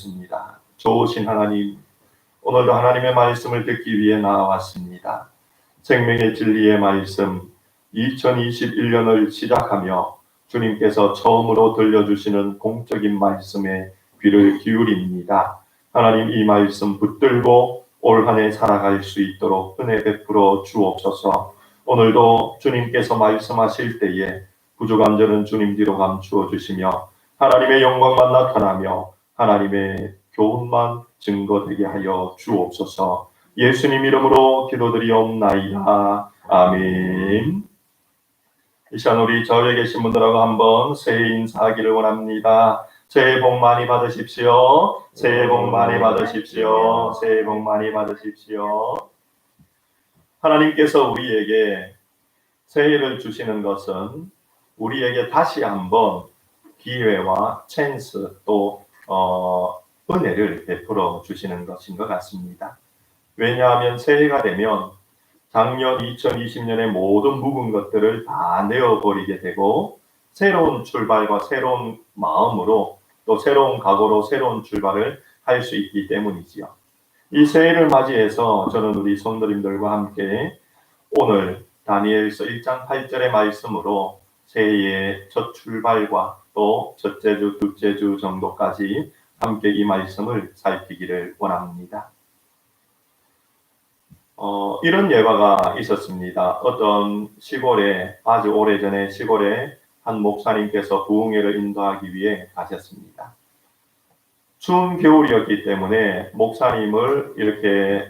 주셨습니다. 좋으신 하나님, 오늘도 하나님의 말씀을 듣기 위해 나와왔습니다. 생명의 진리의 말씀, 2021년을 시작하며 주님께서 처음으로 들려주시는 공적인 말씀에 귀를 기울입니다. 하나님, 이 말씀 붙들고 올 한 해 살아갈 수 있도록 은혜 베풀어 주옵소서. 오늘도 주님께서 말씀하실 때에 부족한 저는 주님 뒤로 감추어 주시며 하나님의 영광만 나타나며 하나님의 교훈만 증거되게 하여 주옵소서. 예수님 이름으로 기도드리옵나이다. 아멘. 이 시간 우리 저에 계신 분들하고 한번 새해 인사하기를 원합니다. 새해 복 많이 받으십시오. 새해 복 많이 받으십시오. 새해 복 많이 받으십시오. 하나님께서 우리에게 새해를 주시는 것은 우리에게 다시 한번 기회와 찬스 또 은혜를 베풀어 주시는 것인 것 같습니다. 왜냐하면 새해가 되면 작년 2020년의 모든 묵은 것들을 다 내어버리게 되고 새로운 출발과 새로운 마음으로 또 새로운 각오로 새로운 출발을 할 수 있기 때문이지요. 이 새해를 맞이해서 저는 우리 성도님들과 함께 오늘 다니엘서 1장 8절의 말씀으로 새해의 첫 출발과 또 첫째 주, 둘째 주 정도까지 함께 이 말씀을 살피기를 원합니다. 이런 예화가 있었습니다. 어떤 시골에 아주 오래전에 시골에 한 목사님께서 부흥회를 인도하기 위해 가셨습니다. 추운 겨울이었기 때문에 목사님을 이렇게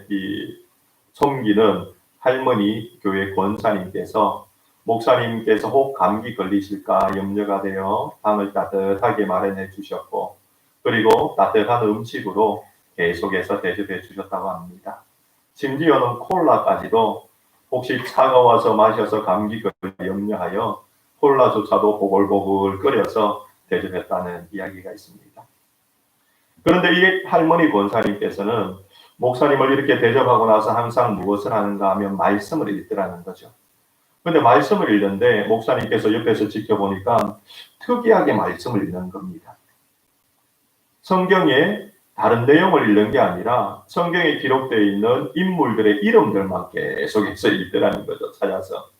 섬기는 할머니 교회 권사님께서 목사님께서 혹 감기 걸리실까 염려가 되어 방을 따뜻하게 마련해 주셨고 그리고 따뜻한 음식으로 계속해서 대접해 주셨다고 합니다. 심지어는 콜라까지도 혹시 차가워서 마셔서 감기 걸릴까 염려하여 콜라조차도 보글보글 끓여서 대접했다는 이야기가 있습니다. 그런데 이 할머니 권사님께서는 목사님을 이렇게 대접하고 나서 항상 무엇을 하는가 하면 말씀을 읽더라는 거죠. 그런데 말씀을 읽는데 목사님께서 옆에서 지켜보니까 특이하게 말씀을 읽는 겁니다. 성경에 다른 내용을 읽는 게 아니라 성경에 기록되어 있는 인물들의 이름들만 계속해서 읽더라는 거죠. 찾아서.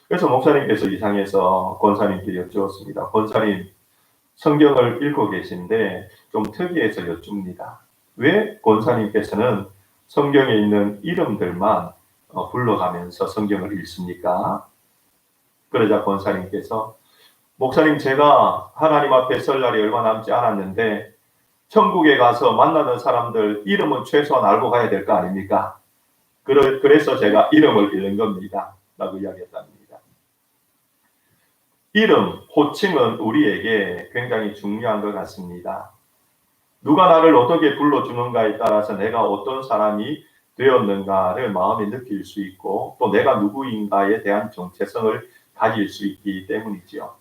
그래서 목사님께서 이상해서 권사님께 여쭈었습니다. 권사님, 성경을 읽고 계신데 좀 특이해서 여쭙니다. 왜 권사님께서는 성경에 있는 이름들만 불러가면서 성경을 읽습니까? 그러자 권사님께서 목사님, 제가 하나님 앞에 설 날이 얼마 남지 않았는데 천국에 가서 만나는 사람들 이름은 최소한 알고 가야 될 거 아닙니까? 그래서 제가 이름을 읽는 겁니다. 라고 이야기했답니다. 이름, 호칭은 우리에게 굉장히 중요한 것 같습니다. 누가 나를 어떻게 불러주는가에 따라서 내가 어떤 사람이 되었는가를 마음에 느낄 수 있고 또 내가 누구인가에 대한 정체성을 가질 수 있기 때문이지요.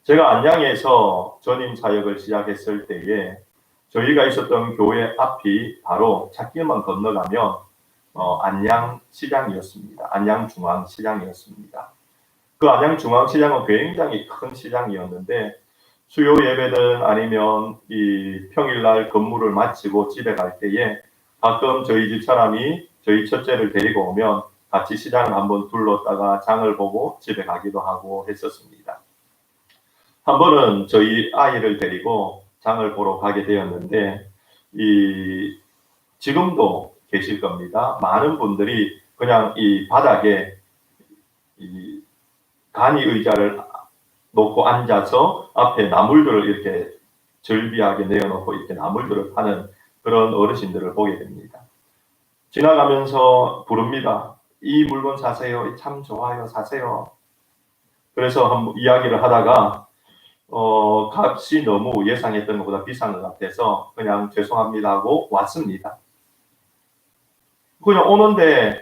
제가 안양에서 전임 사역을 시작했을 때에 저희가 있었던 교회 앞이 바로 찻길만 건너가면 안양시장이었습니다. 안양중앙시장이었습니다. 그 안양중앙시장은 굉장히 큰 시장이었는데 수요 예배든 아니면 이 평일날 근무를 마치고 집에 갈 때에 가끔 저희 집 사람이 저희 첫째를 데리고 오면 같이 시장을 한번 둘렀다가 장을 보고 집에 가기도 하고 했었습니다. 한 번은 저희 아이를 데리고 장을 보러 가게 되었는데 지금도 계실 겁니다. 많은 분들이 그냥 이 바닥에 이 간이 의자를 놓고 앉아서 앞에 나물들을 이렇게 절비하게 내어놓고 이렇게 나물들을 파는 그런 어르신들을 보게 됩니다. 지나가면서 부릅니다. 이 물건 사세요. 참 좋아요. 사세요. 그래서 한번 이야기를 하다가 값이 너무 예상했던 것보다 비싼 것 같아서 그냥 죄송합니다 하고 왔습니다. 그냥 오는데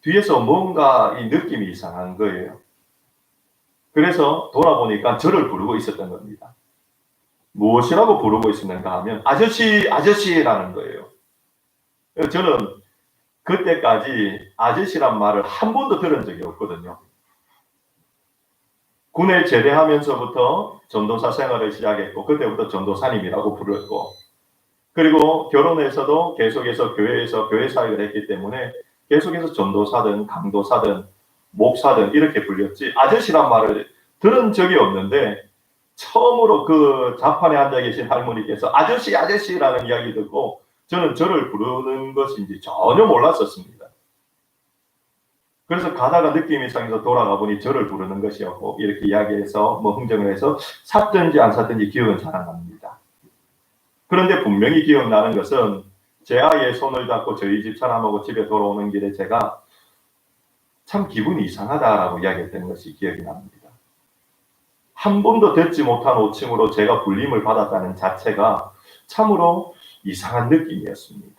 뒤에서 뭔가 이 느낌이 이상한 거예요. 그래서 돌아보니까 저를 부르고 있었던 겁니다. 무엇이라고 부르고 있었는가 하면 아저씨, 아저씨라는 거예요. 저는 그때까지 아저씨란 말을 한 번도 들은 적이 없거든요. 군에 제대하면서부터 전도사 생활을 시작했고 그때부터 전도사님이라고 불렀고 그리고 결혼해서도 계속해서 교회에서 교회 사역을 했기 때문에 계속해서 전도사든 강도사든 목사든 이렇게 불렸지 아저씨란 말을 들은 적이 없는데 처음으로 그 좌판에 앉아 계신 할머니께서 아저씨 아저씨라는 이야기 듣고 저는 저를 부르는 것인지 전혀 몰랐었습니다. 그래서 가다가 느낌이 상해서 돌아가 보니 저를 부르는 것이었고 이렇게 이야기해서 뭐 흥정을 해서 샀든지 안 샀든지 기억은 잘 안 납니다. 그런데 분명히 기억나는 것은 제 아이의 손을 잡고 저희 집 사람하고 집에 돌아오는 길에 제가 참 기분이 이상하다라고 이야기했던 것이 기억이 납니다. 한 번도 듣지 못한 호칭으로 제가 불림을 받았다는 자체가 참으로 이상한 느낌이었습니다.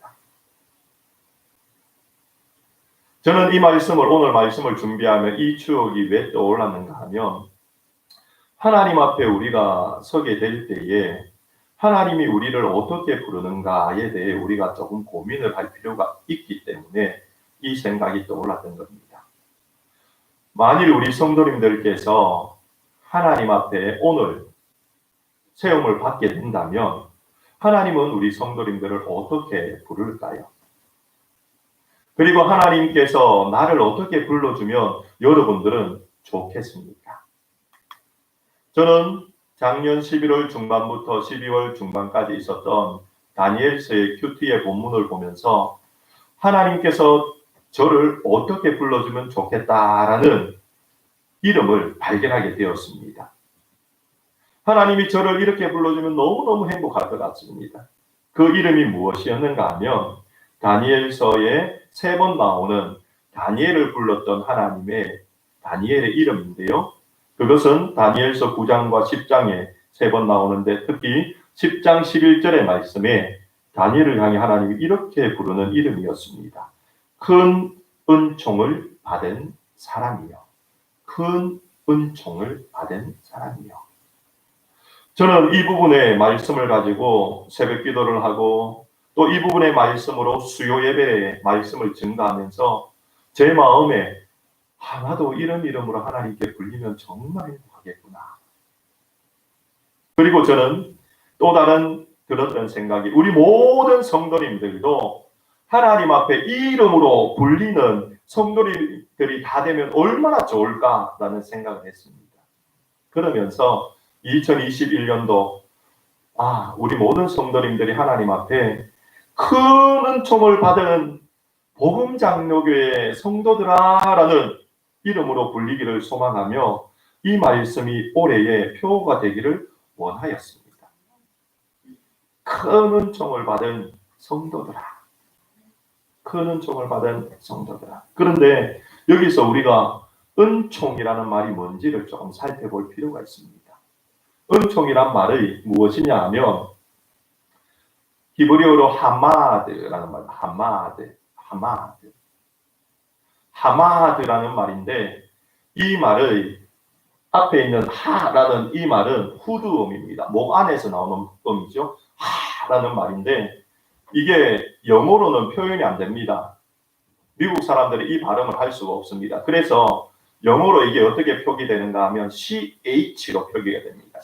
저는 이 말씀을 오늘 말씀을 준비하면 이 추억이 왜 떠올랐는가 하면 하나님 앞에 우리가 서게 될 때에 하나님이 우리를 어떻게 부르는가에 대해 우리가 조금 고민을 할 필요가 있기 때문에 이 생각이 떠올랐던 겁니다. 만일 우리 성도님들께서 하나님 앞에 오늘 세움을 받게 된다면 하나님은 우리 성도님들을 어떻게 부를까요? 그리고 하나님께서 나를 어떻게 불러주면 여러분들은 좋겠습니까? 저는 작년 11월 중반부터 12월 중반까지 있었던 다니엘서의 큐티의 본문을 보면서 하나님께서 저를 어떻게 불러주면 좋겠다라는 이름을 발견하게 되었습니다. 하나님이 저를 이렇게 불러주면 너무너무 행복할 것 같습니다. 그 이름이 무엇이었는가 하면 다니엘서에 3번 나오는 다니엘을 불렀던 하나님의 다니엘의 이름인데요. 그것은 다니엘서 9장과 10장에 3번 나오는데 특히 10장 11절의 말씀에 다니엘을 향해 하나님이 이렇게 부르는 이름이었습니다. 큰 은총을 받은 사람이요. 큰 은총을 받은 사람이요. 저는 이 부분의 말씀을 가지고 새벽 기도를 하고 또 이 부분의 말씀으로 수요 예배의 말씀을 증가하면서 제 마음에 나도 이런 이름으로 하나님께 불리면 정말 행복하겠구나. 그리고 저는 또 다른 들었던 생각이 우리 모든 성도님들도 하나님 앞에 이 이름으로 불리는 성도들이 다 되면 얼마나 좋을까라는 생각을 했습니다. 그러면서 2021년도 우리 모든 성도님들이 하나님 앞에 큰 은총을 받은 복음장로교회 성도들아라는 이름으로 불리기를 소망하며 이 말씀이 올해의 표어가 되기를 원하였습니다. 큰 은총을 받은 성도들아. 큰 은총을 받은 성도들아. 그런데 여기서 우리가 은총이라는 말이 뭔지를 조금 살펴볼 필요가 있습니다. 은총이란 말이 무엇이냐 하면 히브리어로 하마드라는 말, 하마드라는 말인데 이 말의 앞에 있는 하라는 이 말은 후두음입니다. 목 안에서 나오는 음이죠. 하라는 말인데 이게 영어로는 표현이 안 됩니다. 미국 사람들이 이 발음을 할 수가 없습니다. 그래서 영어로 이게 어떻게 표기되는가 하면 CH로 표기가 됩니다.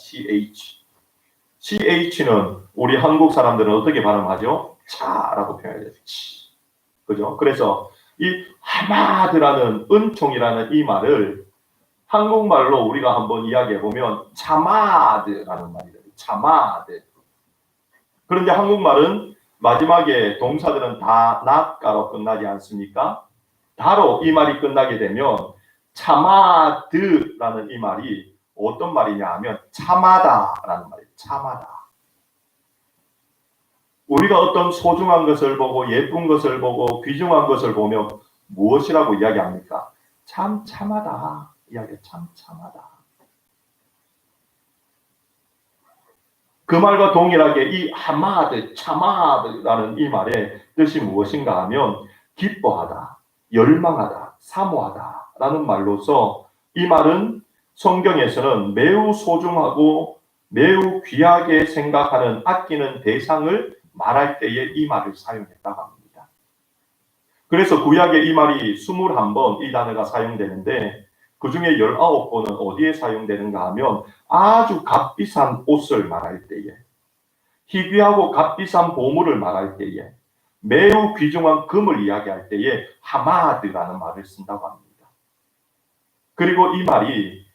CH는 우리 한국 사람들은 어떻게 발음하죠? 차라고 표현해요. 그죠? 그래서 이 하마드라는 은총이라는 이 말을 한국말로 우리가 한번 이야기해 보면 차마드라는 말이에요. 차마드. 그런데 한국말은 마지막에 동사들은 다 낫가로 끝나지 않습니까? 다로 이 말이 끝나게 되면 차마드라는 이 말이 어떤 말이냐 하면 참하다라는 말이에요. 참하다. 우리가 어떤 소중한 것을 보고 예쁜 것을 보고 귀중한 것을 보면 무엇이라고 이야기합니까? 참 참하다. 이야기 참 참하다. 그 말과 동일하게 이 하마드, 참하드라는 이 말의 뜻이 무엇인가 하면 기뻐하다, 열망하다, 사모하다라는 말로서 이 말은 성경에서는 매우 소중하고 매우 귀하게 생각하는 아끼는 대상을 말할 때에 이 말을 사용했다고 합니다. 그래서 구약에 이 말이 21번 이 단어가 사용되는데 그 중에 19번은 어디에 사용되는가 하면 아주 값비싼 옷을 말할 때에 희귀하고 값비싼 보물을 말할 때에, 매우 귀중한 금을 이야기할 때에 하마드라는 말을 쓴다고 합니다. 그리고 이 말이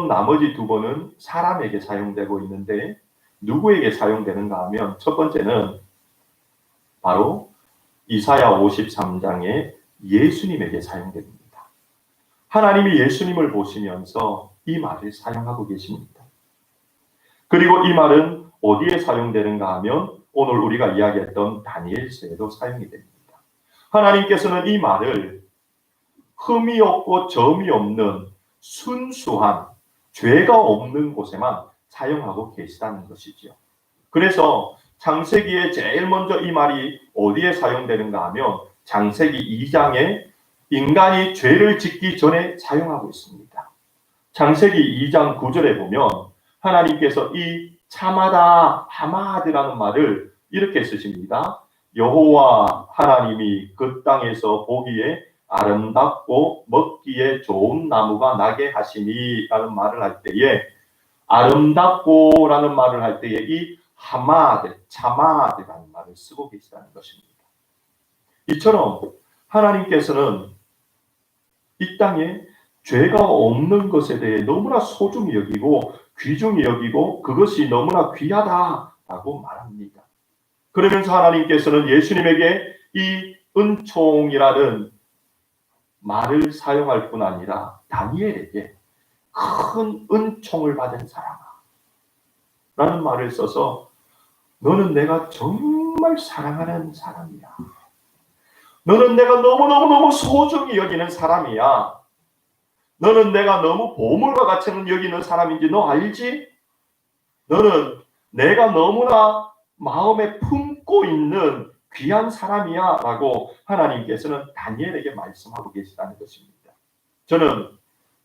나머지 두 번은 사람에게 사용되고 있는데 누구에게 사용되는가 하면 첫 번째는 바로 이사야 53장에 예수님에게 사용됩니다. 하나님이 예수님을 보시면서 이 말을 사용하고 계십니다. 그리고 이 말은 어디에 사용되는가 하면 오늘 우리가 이야기했던 다니엘서에도 사용이 됩니다. 하나님께서는 이 말을 흠이 없고 점이 없는 순수한 죄가 없는 곳에만 사용하고 계시다는 것이죠. 그래서 창세기에 제일 먼저 이 말이 어디에 사용되는가 하면 창세기 2장에 인간이 죄를 짓기 전에 사용하고 있습니다. 창세기 2장 9절에 보면 하나님께서 이 참하다, 하마드라는 말을 이렇게 쓰십니다. 여호와 하나님이 그 땅에서 보기에 아름답고 먹기에 좋은 나무가 나게 하시니 라는 말을 할 때에 아름답고 라는 말을 할 때에 이 하마드, 참하드라는 말을 쓰고 계시다는 것입니다. 이처럼 하나님께서는 이 땅에 죄가 없는 것에 대해 너무나 소중히 여기고 귀중히 여기고 그것이 너무나 귀하다라고 말합니다. 그러면서 하나님께서는 예수님에게 이 은총이라는 말을 사용할 뿐 아니라 다니엘에게 큰 은총을 받은 사람아 라는 말을 써서 너는 내가 정말 사랑하는 사람이야. 너는 내가 너무너무너무 소중히 여기는 사람이야. 너는 내가 너무 보물과 같이 여기는 사람인지 너 알지? 너는 내가 너무나 마음에 품고 있는 귀한 사람이야 라고 하나님께서는 다니엘에게 말씀하고 계시다는 것입니다. 저는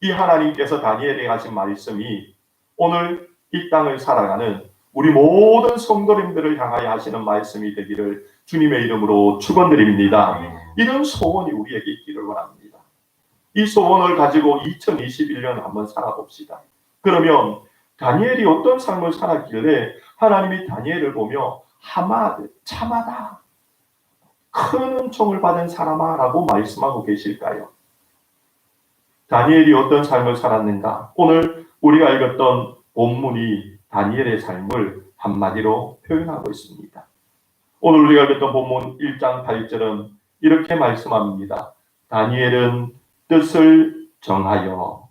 이 하나님께서 다니엘에게 하신 말씀이 오늘 이 땅을 살아가는 우리 모든 성도님들을 향하여 하시는 말씀이 되기를 주님의 이름으로 축원드립니다. 이런 소원이 우리에게 있기를 원합니다. 이 소원을 가지고 2021년 한번 살아봅시다. 그러면 다니엘이 어떤 삶을 살았길래 하나님이 다니엘을 보며 하마드, 참하다, 큰 은총을 받은 사람아 라고 말씀하고 계실까요? 다니엘이 어떤 삶을 살았는가? 오늘 우리가 읽었던 본문이 다니엘의 삶을 한마디로 표현하고 있습니다. 오늘 우리가 읽었던 본문 1장 8절은 이렇게 말씀합니다. 다니엘은 뜻을 정하여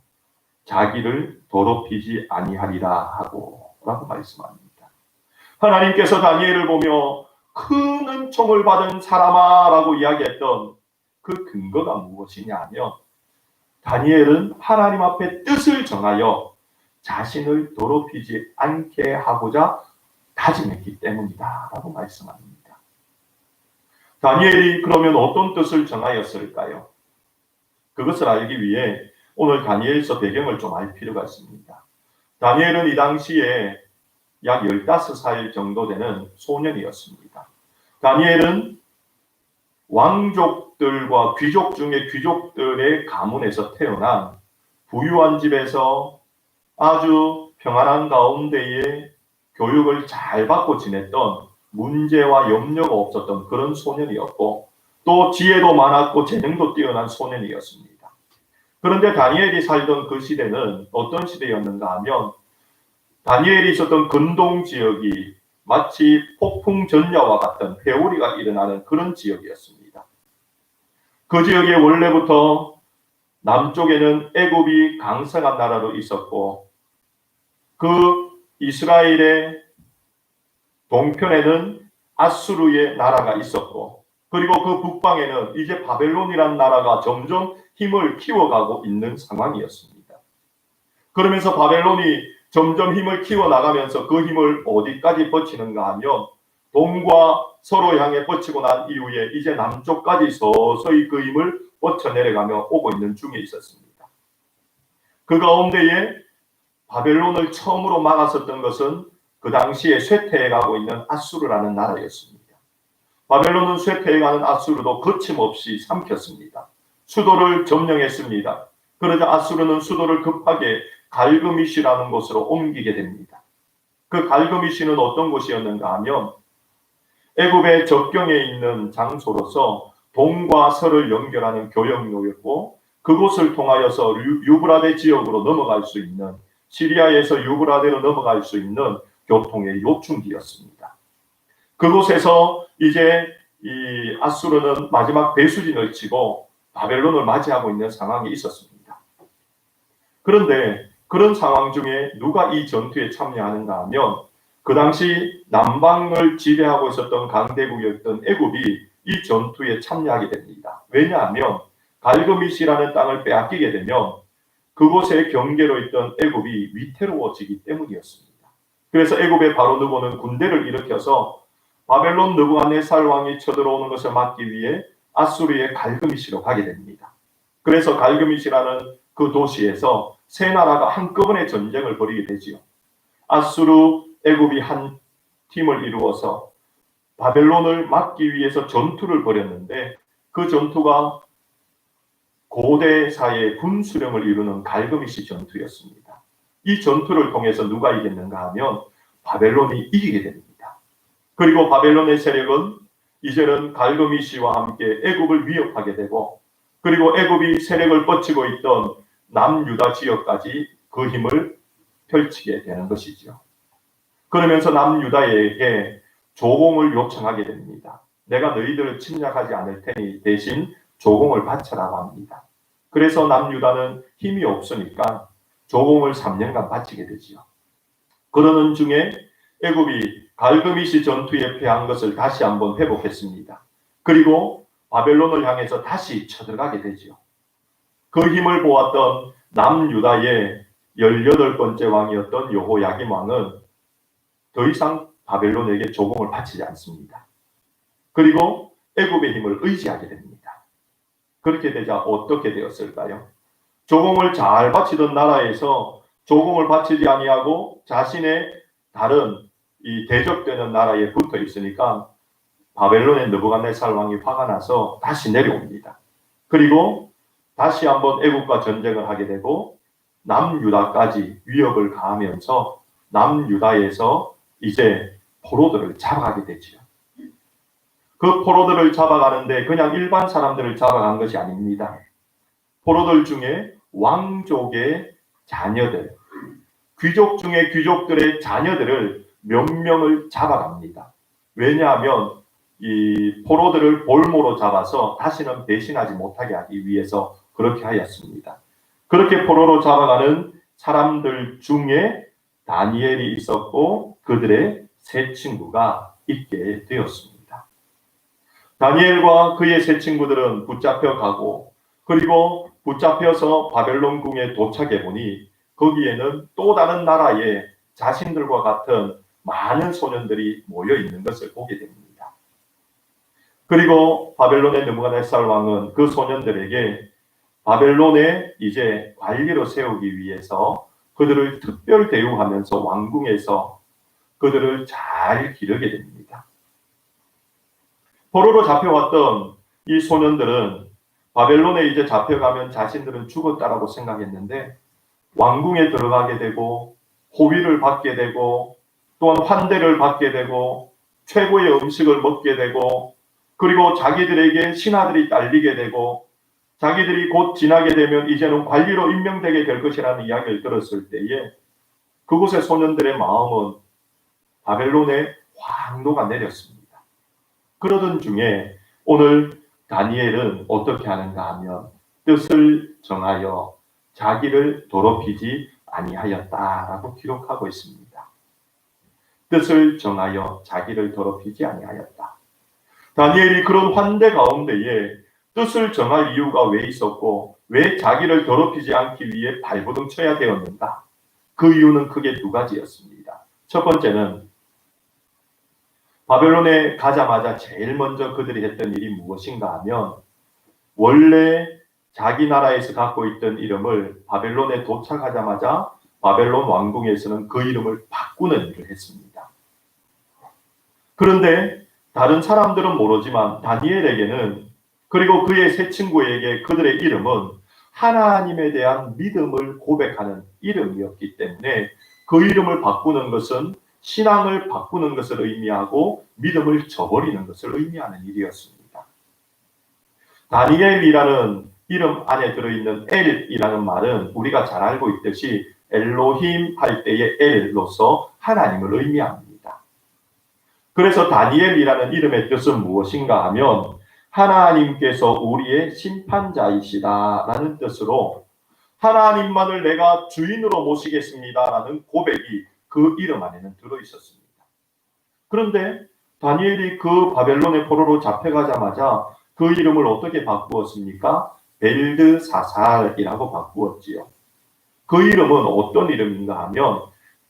자기를 더럽히지 아니하리라 하고 라고 말씀합니다. 하나님께서 다니엘을 보며 큰 은총을 받은 사람아 라고 이야기했던 그 근거가 무엇이냐 하면 다니엘은 하나님 앞에 뜻을 정하여 자신을 더럽히지 않게 하고자 다짐했기 때문이다 라고 말씀합니다. 다니엘이 그러면 어떤 뜻을 정하였을까요? 그것을 알기 위해 오늘 다니엘서 배경을 좀 알 필요가 있습니다. 다니엘은 이 당시에 약 15살 정도 되는 소년이었습니다. 다니엘은 왕족들과 귀족 중에 귀족들의 가문에서 태어난 부유한 집에서 아주 평안한 가운데에 교육을 잘 받고 지냈던 문제와 염려가 없었던 그런 소년이었고 또 지혜도 많았고 재능도 뛰어난 소년이었습니다. 그런데 다니엘이 살던 그 시대는 어떤 시대였는가 하면 다니엘이 있었던 근동 지역이 마치 폭풍 전야와 같은 회오리가 일어나는 그런 지역이었습니다. 그 지역에 원래부터 남쪽에는 애굽이 강성한 나라로 있었고 그 이스라엘의 동편에는 아수르의 나라가 있었고 그리고 그 북방에는 이제 바벨론이라는 나라가 점점 힘을 키워가고 있는 상황이었습니다. 그러면서 바벨론이 점점 힘을 키워나가면서 그 힘을 어디까지 뻗치는가 하면 동과 서로 향해 뻗치고 난 이후에 이제 남쪽까지 서서히 그 힘을 뻗쳐내려가며 오고 있는 중에 있었습니다. 그 가운데에 바벨론을 처음으로 막았었던 것은 그 당시에 쇠퇴해가고 있는 아수르라는 나라였습니다. 바벨론은 쇠퇴해가는 아수르도 거침없이 삼켰습니다. 수도를 점령했습니다. 그러자 아수르는 수도를 급하게 갈그미시라는 곳으로 옮기게 됩니다. 그 갈그미시는 어떤 곳이었는가 하면 애굽의 접경에 있는 장소로서 동과 서를 연결하는 교역로였고, 그곳을 통하여서 유브라데 지역으로 넘어갈 수 있는, 시리아에서 유브라데로 넘어갈 수 있는 교통의 요충지였습니다. 그곳에서 이제 이 아수르는 마지막 배수진을 치고 바벨론을 맞이하고 있는 상황이 있었습니다. 그런데 그런 상황 중에 누가 이 전투에 참여하는가 하면 그 당시 남방을 지배하고 있었던 강대국이었던 애굽이 이 전투에 참여하게 됩니다. 왜냐하면 갈그미시라는 땅을 빼앗기게 되면 그곳의 경계로 있던 애굽이 위태로워지기 때문이었습니다. 그래서 애굽의 바로 느고는 군대를 일으켜서 바벨론 느부갓네살 왕이 쳐들어오는 것을 막기 위해 아수르의 갈그미시로 가게 됩니다. 그래서 갈그미시라는 그 도시에서 세 나라가 한꺼번에 전쟁을 벌이게 되지요. 아수르, 애굽이 한 팀을 이루어서 바벨론을 막기 위해서 전투를 벌였는데, 그 전투가 고대사의 군수령을 이루는 갈그미시 전투였습니다. 이 전투를 통해서 누가 이겼는가 하면 바벨론이 이기게 됩니다. 그리고 바벨론의 세력은 이제는 갈그미시와 함께 애굽을 위협하게 되고, 그리고 애굽이 세력을 뻗치고 있던 남유다 지역까지 그 힘을 펼치게 되는 것이죠. 그러면서 남유다에게 조공을 요청하게 됩니다. 내가 너희들을 침략하지 않을 테니 대신 조공을 바쳐라고 합니다. 그래서 남유다는 힘이 없으니까 조공을 3년간 바치게 되지요. 그러는 중에 애굽이 갈그미시 전투에 패한 것을 다시 한번 회복했습니다. 그리고 바벨론을 향해서 다시 쳐들어가게 되지요. 그 힘을 보았던 남유다의 18번째 왕이었던 여호야김 왕은 더 이상 바벨론에게 조공을 바치지 않습니다. 그리고 애굽의 힘을 의지하게 됩니다. 그렇게 되자 어떻게 되었을까요? 조공을 잘 바치던 나라에서 조공을 바치지 아니하고 자신의 다른 이 대적되는 나라에 붙어 있으니까 바벨론의 느부갓네살 왕이 화가 나서 다시 내려옵니다. 그리고 다시 한번 애굽과 전쟁을 하게 되고 남유다까지 위협을 가하면서 남유다에서 이제 포로들을 잡아가게 되죠. 그 포로들을 잡아가는데 그냥 일반 사람들을 잡아간 것이 아닙니다. 포로들 중에 왕족의 자녀들, 귀족 중에 귀족들의 자녀들을 몇 명을 잡아갑니다. 왜냐하면 이 포로들을 볼모로 잡아서 다시는 배신하지 못하게 하기 위해서 그렇게 하였습니다. 그렇게 포로로 잡아가는 사람들 중에 다니엘이 있었고 그들의 세 친구가 있게 되었습니다. 다니엘과 그의 세 친구들은 붙잡혀 가고, 그리고 붙잡혀서 바벨론 궁에 도착해 보니 거기에는 또 다른 나라의 자신들과 같은 많은 소년들이 모여 있는 것을 보게 됩니다. 그리고 바벨론의 느부갓네살 왕은 그 소년들에게 바벨론에 이제 관리로 세우기 위해서 그들을 특별 대우하면서 왕궁에서 그들을 잘 기르게 됩니다. 포로로 잡혀왔던 이 소년들은 바벨론에 이제 잡혀가면 자신들은 죽었다라고 생각했는데 왕궁에 들어가게 되고 호위를 받게 되고 또한 환대를 받게 되고 최고의 음식을 먹게 되고, 그리고 자기들에게 신하들이 딸리게 되고 자기들이 곧 지나게 되면 이제는 관리로 임명되게 될 것이라는 이야기를 들었을 때에 그곳의 소년들의 마음은 바벨론에 확 녹아내렸습니다. 그러던 중에 오늘 다니엘은 어떻게 하는가 하면 뜻을 정하여 자기를 더럽히지 아니하였다라고 기록하고 있습니다. 뜻을 정하여 자기를 더럽히지 아니하였다. 다니엘이 그런 환대 가운데에 뜻을 정할 이유가 왜 있었고 왜 자기를 더럽히지 않기 위해 발버둥 쳐야 되었는가? 그 이유는 크게 두 가지였습니다. 첫 번째는 바벨론에 가자마자 제일 먼저 그들이 했던 일이 무엇인가 하면 원래 자기 나라에서 갖고 있던 이름을 바벨론에 도착하자마자 바벨론 왕궁에서는 그 이름을 바꾸는 일을 했습니다. 그런데 다른 사람들은 모르지만 다니엘에게는, 그리고 그의 세 친구에게 그들의 이름은 하나님에 대한 믿음을 고백하는 이름이었기 때문에 그 이름을 바꾸는 것은 신앙을 바꾸는 것을 의미하고 믿음을 저버리는 것을 의미하는 일이었습니다. 다니엘이라는 이름 안에 들어있는 엘이라는 말은 우리가 잘 알고 있듯이 엘로힘 할 때의 엘로서 하나님을 의미합니다. 그래서 다니엘이라는 이름의 뜻은 무엇인가 하면 하나님께서 우리의 심판자이시다라는 뜻으로 하나님만을 내가 주인으로 모시겠습니다라는 고백이 그 이름 안에는 들어있었습니다. 그런데 다니엘이 그 바벨론의 포로로 잡혀가자마자 그 이름을 어떻게 바꾸었습니까? 벨드사살이라고 바꾸었지요. 그 이름은 어떤 이름인가 하면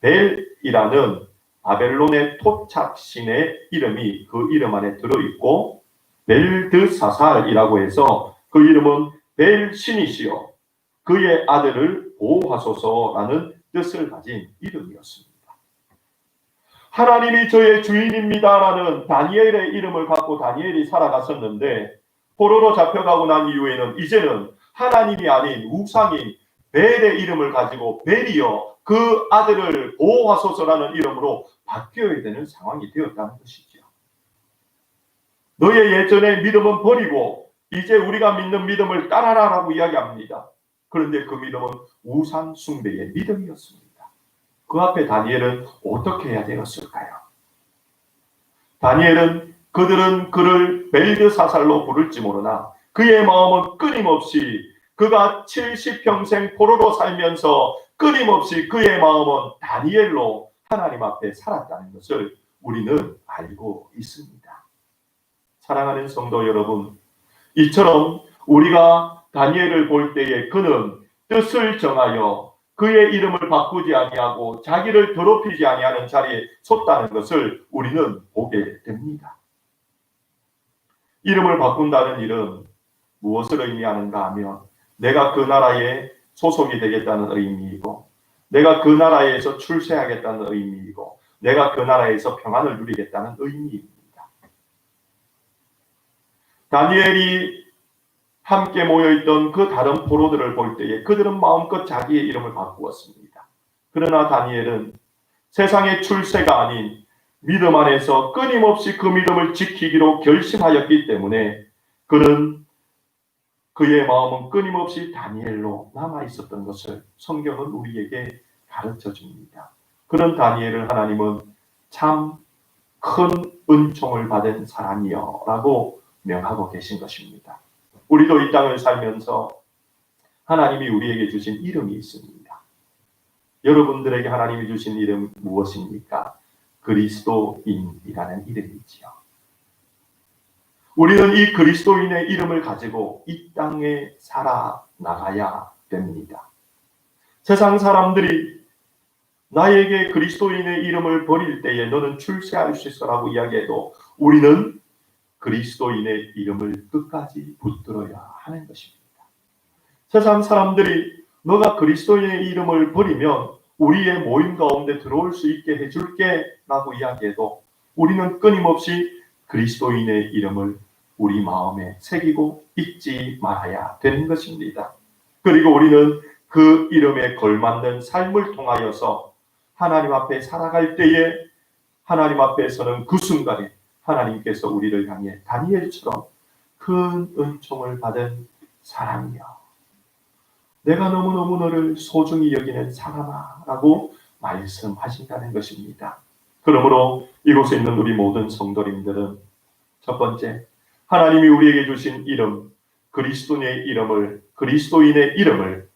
벨이라는 바벨론의 토착신의 이름이 그 이름 안에 들어있고 벨드사살이라고 해서 그 이름은 벨신이시여 그의 아들을 보호하소서라는 뜻을 가진 이름이었습니다. 하나님이 저의 주인입니다라는 다니엘의 이름을 갖고 다니엘이 살아갔었는데 포로로 잡혀가고 난 이후에는 이제는 하나님이 아닌 우상인 벨의 이름을 가지고 벨이여 그 아들을 보호하소서라는 이름으로 바뀌어야 되는 상황이 되었다는 것이죠. 너의 예전의 믿음은 버리고 이제 우리가 믿는 믿음을 따라라라고 이야기합니다. 그런데 그 믿음은 우상 숭배의 믿음이었습니다. 그 앞에 다니엘은 어떻게 해야 되었을까요? 다니엘은 그들은 그를 벨드사살로 부를지 모르나 그의 마음은 끊임없이 그가 70평생 포로로 살면서 끊임없이 그의 마음은 다니엘로 하나님 앞에 살았다는 것을 우리는 알고 있습니다. 사랑하는 성도 여러분, 이처럼 우리가 다니엘을 볼 때에 그는 뜻을 정하여 그의 이름을 바꾸지 아니하고 자기를 더럽히지 아니하는 자리에 섰다는 것을 우리는 보게 됩니다. 이름을 바꾼다는 일은 무엇을 의미하는가 하면 내가 그 나라에 소속이 되겠다는 의미이고 내가 그 나라에서 출세하겠다는 의미이고 내가 그 나라에서 평안을 누리겠다는 의미입니다. 다니엘이 함께 모여있던 그 다른 포로들을 볼 때에 그들은 마음껏 자기의 이름을 바꾸었습니다. 그러나 다니엘은 세상의 출세가 아닌 믿음 안에서 끊임없이 그 믿음을 지키기로 결심하였기 때문에 그는 그의 마음은 끊임없이 다니엘로 남아있었던 것을 성경은 우리에게 가르쳐 줍니다. 그런 다니엘을 하나님은 참 큰 은총을 받은 사람이여 라고 명하고 계신 것입니다. 우리도 이 땅을 살면서 하나님이 우리에게 주신 이름이 있습니다. 여러분들에게 하나님이 주신 이름 무엇입니까? 그리스도인이라는 이름이지요. 우리는 이 그리스도인의 이름을 가지고 이 땅에 살아나가야 됩니다. 세상 사람들이 나에게 그리스도인의 이름을 버릴 때에 너는 출세할 수 있어라고 이야기해도 우리는 그리스도인의 이름을 끝까지 붙들어야 하는 것입니다. 세상 사람들이 너가 그리스도인의 이름을 버리면 우리의 모임 가운데 들어올 수 있게 해줄게 라고 이야기해도 우리는 끊임없이 그리스도인의 이름을 우리 마음에 새기고 잊지 말아야 되는 것입니다. 그리고 우리는 그 이름에 걸맞는 삶을 통하여서 하나님 앞에 살아갈 때에 하나님 앞에서는 그 순간에 하나님께서 우리를 향해 다니엘처럼 큰 은총을 받은 사람이여 내가 너무너무 너를 소중히 여기는 사람아 라고 말씀하신다는 것입니다. 그러므로 이곳에 있는 우리 모든 성도님들은 첫 번째 하나님이 우리에게 주신 이름 그리스도인의 이름을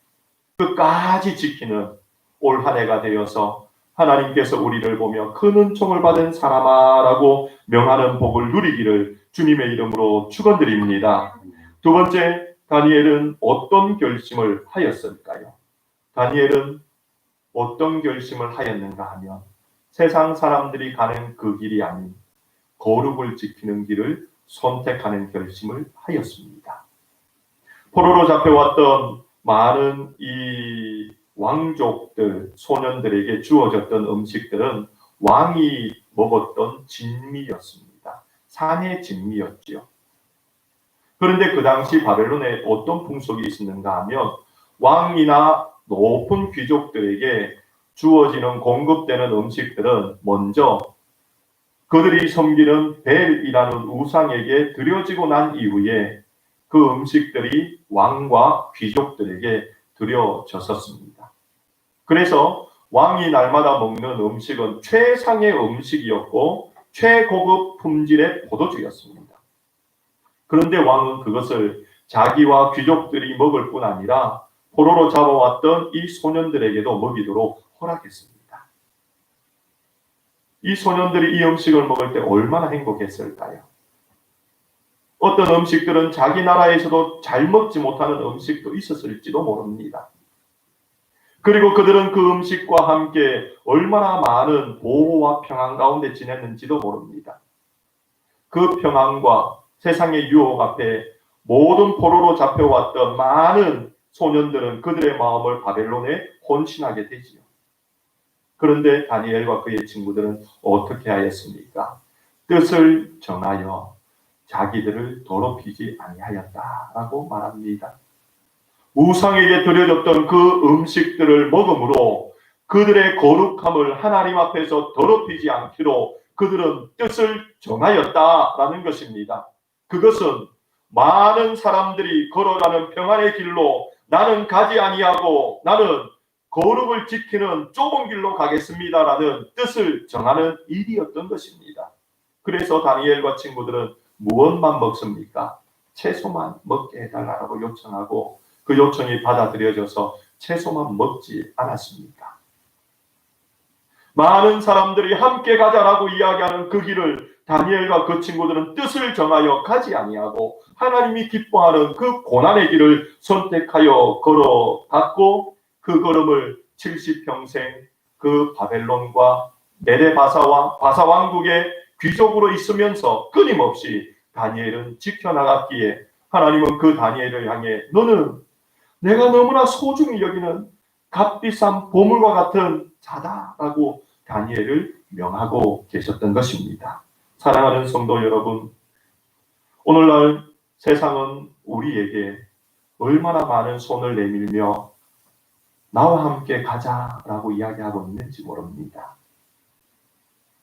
끝까지 지키는 올 한 해가 되어서 하나님께서 우리를 보며 큰 은총을 받은 사람아 라고 명하는 복을 누리기를 주님의 이름으로 축원드립니다. 두 번째, 다니엘은 어떤 결심을 하였을까요? 다니엘은 어떤 결심을 하였는가 하면 세상 사람들이 가는 그 길이 아닌 거룩을 지키는 길을 선택하는 결심을 하였습니다. 포로로 잡혀왔던 많은 이 왕족들, 소년들에게 주어졌던 음식들은 왕이 먹었던 진미였습니다. 산의 진미였지요. 그런데 그 당시 바벨론에 어떤 풍속이 있었는가 하면 왕이나 높은 귀족들에게 주어지는 공급되는 음식들은 먼저 그들이 섬기는 벨이라는 우상에게 드려지고 난 이후에 그 음식들이 왕과 귀족들에게 드려졌었습니다. 그래서 왕이 날마다 먹는 음식은 최상의 음식이었고 최고급 품질의 포도주였습니다. 그런데 왕은 그것을 자기와 귀족들이 먹을 뿐 아니라 포로로 잡아왔던 이 소년들에게도 먹이도록 허락했습니다. 이 소년들이 이 음식을 먹을 때 얼마나 행복했을까요? 어떤 음식들은 자기 나라에서도 잘 먹지 못하는 음식도 있었을지도 모릅니다. 그리고 그들은 그 음식과 함께 얼마나 많은 보호와 평안 가운데 지냈는지도 모릅니다. 그 평안과 세상의 유혹 앞에 모든 포로로 잡혀왔던 많은 소년들은 그들의 마음을 바벨론에 혼신하게 되지요. 그런데 다니엘과 그의 친구들은 어떻게 하였습니까? 뜻을 정하여 자기들을 더럽히지 아니하였다라고 말합니다. 우상에게 드려졌던 그 음식들을 먹음으로 그들의 거룩함을 하나님 앞에서 더럽히지 않기로 그들은 뜻을 정하였다라는 것입니다. 그것은 많은 사람들이 걸어가는 평안의 길로 나는 가지 아니하고 나는 거룩을 지키는 좁은 길로 가겠습니다라는 뜻을 정하는 일이었던 것입니다. 그래서 다니엘과 친구들은 무엇만 먹습니까? 채소만 먹게 해달라고 요청하고 그 요청이 받아들여져서 채소만 먹지 않았습니까? 많은 사람들이 함께 가자라고 이야기하는 그 길을 다니엘과 그 친구들은 뜻을 정하여 가지 아니하고 하나님이 기뻐하는 그 고난의 길을 선택하여 걸어갔고 그 걸음을 70평생 그 바벨론과 메데바사와 바사왕국의 귀족으로 있으면서 끊임없이 다니엘은 지켜나갔기에 하나님은 그 다니엘을 향해 너는 내가 너무나 소중히 여기는 값비싼 보물과 같은 자다라고 다니엘을 명하고 계셨던 것입니다. 사랑하는 성도 여러분, 오늘날 세상은 우리에게 얼마나 많은 손을 내밀며 나와 함께 가자라고 이야기하고 있는지 모릅니다.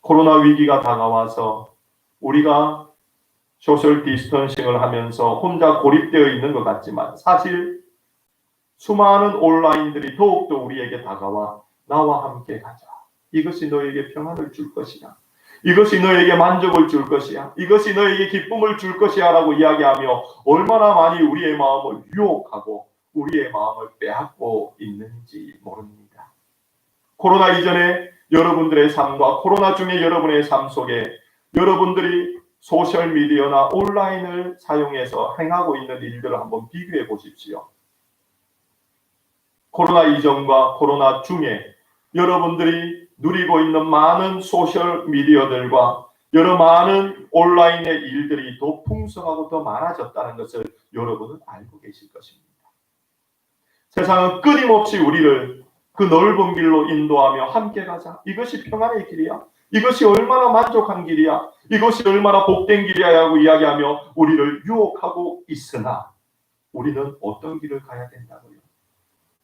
코로나 위기가 다가와서 우리가 소셜 디스턴싱을 하면서 혼자 고립되어 있는 것 같지만 사실 수많은 온라인들이 더욱더 우리에게 다가와 나와 함께 가자. 이것이 너에게 평안을 줄 것이야. 이것이 너에게 만족을 줄 것이야. 이것이 너에게 기쁨을 줄 것이야 라고 이야기하며 얼마나 많이 우리의 마음을 유혹하고 우리의 마음을 빼앗고 있는지 모릅니다. 코로나 이전에 여러분들의 삶과 코로나 중에 여러분의 삶 속에 여러분들이 소셜미디어나 온라인을 사용해서 행하고 있는 일들을 한번 비교해 보십시오. 코로나 이전과 코로나 중에 여러분들이 누리고 있는 많은 소셜미디어들과 여러 많은 온라인의 일들이 더 풍성하고 더 많아졌다는 것을 여러분은 알고 계실 것입니다. 세상은 끊임없이 우리를 그 넓은 길로 인도하며 함께 가자. 이것이 평안의 길이야. 이것이 얼마나 만족한 길이야. 이것이 얼마나 복된 길이야 하고 이야기하며 우리를 유혹하고 있으나 우리는 어떤 길을 가야 된다고요?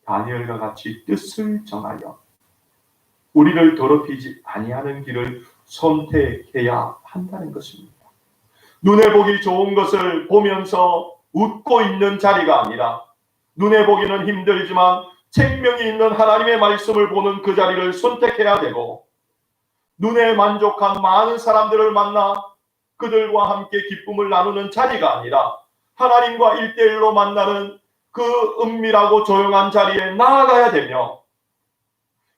다니엘과 같이 뜻을 정하여 우리를 더럽히지 아니하는 길을 선택해야 한다는 것입니다. 눈에 보기 좋은 것을 보면서 웃고 있는 자리가 아니라 눈에 보기는 힘들지만 생명이 있는 하나님의 말씀을 보는 그 자리를 선택해야 되고 눈에 만족한 많은 사람들을 만나 그들과 함께 기쁨을 나누는 자리가 아니라 하나님과 1대1로 만나는 그 은밀하고 조용한 자리에 나아가야 되며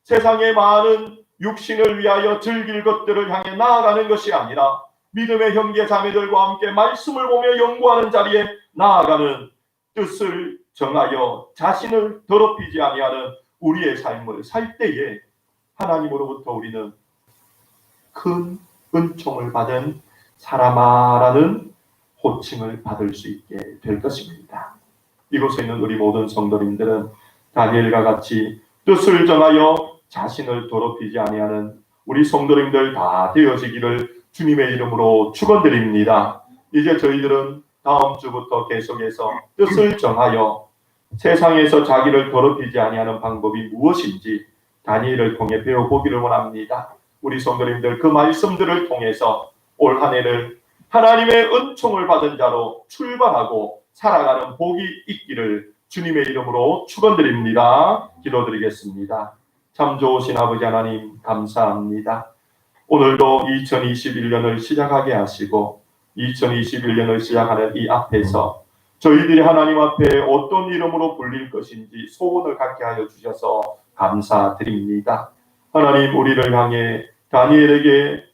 세상의 많은 육신을 위하여 즐길 것들을 향해 나아가는 것이 아니라 믿음의 형제 자매들과 함께 말씀을 보며 연구하는 자리에 나아가는 뜻을 정하여 자신을 더럽히지 아니하는 우리의 삶을 살 때에 하나님으로부터 우리는 큰 은총을 받은 사람아라는 호칭을 받을 수 있게 될 것입니다. 이곳에 있는 우리 모든 성도님들은 다니엘과 같이 뜻을 정하여 자신을 더럽히지 아니하는 우리 성도님들 다 되어지기를 주님의 이름으로 축원드립니다. 이제 저희들은 다음 주부터 계속해서 뜻을 정하여 세상에서 자기를 더럽히지 아니하는 방법이 무엇인지 다니엘을 통해 배워보기를 원합니다. 우리 성도님들 그 말씀들을 통해서 올 한 해를 하나님의 은총을 받은 자로 출발하고 살아가는 복이 있기를 주님의 이름으로 축원드립니다. 기도드리겠습니다. 참 좋으신 아버지 하나님 감사합니다. 오늘도 2021년을 시작하게 하시고 2021년을 시작하는 이 앞에서 저희들이 하나님 앞에 어떤 이름으로 불릴 것인지 소원을 갖게 하여 주셔서 감사드립니다. 하나님 우리를 향해 다니엘에게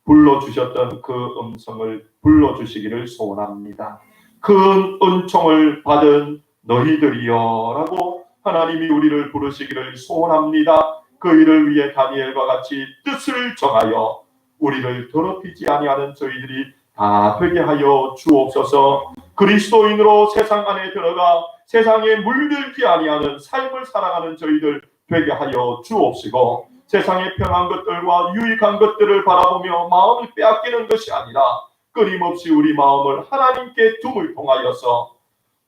불러주셨던 그 음성을 불러주시기를 소원합니다. 큰 은총을 받은 너희들이여 라고 하나님이 우리를 부르시기를 소원합니다. 그 일을 위해 다니엘과 같이 뜻을 정하여 우리를 더럽히지 아니하는 저희들이 다 되게 하여 주옵소서. 그리스도인으로 세상 안에 들어가 세상에 물들지 아니하는 삶을 살아가는 저희들 되게 하여 주옵시고, 세상의 편한 것들과 유익한 것들을 바라보며 마음을 빼앗기는 것이 아니라 끊임없이 우리 마음을 하나님께 둠을 통하여서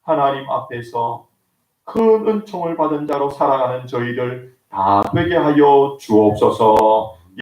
하나님 앞에서 큰 은총을 받은 자로 살아가는 저희들 다 되게 하여 주옵소서.